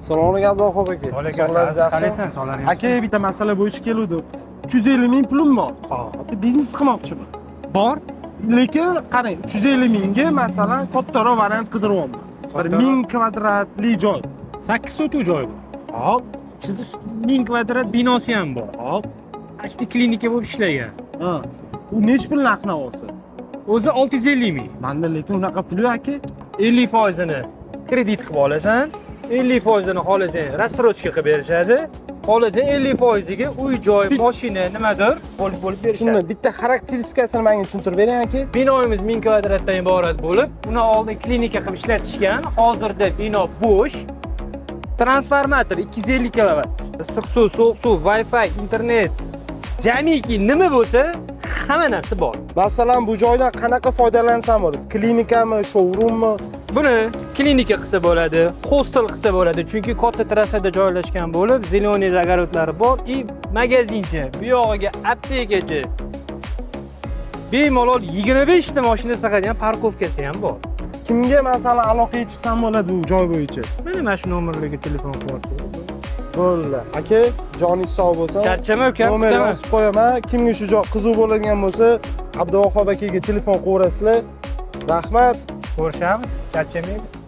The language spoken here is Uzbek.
Salom alaykum Abduvohid aka. Sog'lig'ingiz yaxshimi? Qalaysan, sog'lig'ingiz? Aka, bitta masala bo'yicha keluvdim. 250 ming pulim bor. Xo'p. Biznes qilmoqchiman. Bor. Lekin qarang, 350 mingga masalan kattaroq variant qidiryapman. Bir 1000 kvadratli joy. 8 sotuv joy bor. Hop. 1000 kvadrat binosi ham bor. Hop. Ashti klinika bo'lib ishlagan. Ha. U nech pul narxini olsa? O'zi 650 ming. Menda lekin unaqa pul yo'q aka. 50%ni kredit qilib olasan, 50%ni xohlasang рассрочка qilib berishadi. Xohlasang 50%ga uy, joy, mashina nimadir bo'lib berishadi. Shunda bitta xarakteristikasini menga tushuntirib bering aka. Binoyimiz 1000 kvadratdan iborat bo'lib, uni oldin klinika qilib ishlatishgan. Hozirda bino bo'sh. Transformator 250 kW. Issiq suv, sovuq suv, Wi-Fi, internet, jamiki nima bo'lsa, hamma narsa bor. Masalan, bu joydan qanaqa foydalansam bo'ladi? Klinikami, showroommi? Buni klinika qilsa bo'ladi, hostel qilsa bo'ladi, chunki katta trassada joylashgan bo'lib, zeleный zagorodlari bor, и magazincha, bu yog'iga aptekachi. Bemalol 25 ta mashina sig'adigan parkovkasi ham bor. Kimga masalan aloqaga chiqsam bo'ladi bu joy bo'yicha? Mana shu nomerlarga telefon qilyapsiz. Bo'ldi. Aka, joningiz sog' bo'lsin. Charchama ukam, Nomerni yozib qo'yaman. Kimga shu joy qiziq bo'ladigan bo'lsa, Abduvohid akaga telefon qilaverasizlar. Rahmat. ko'rishamiz, charchamaydi.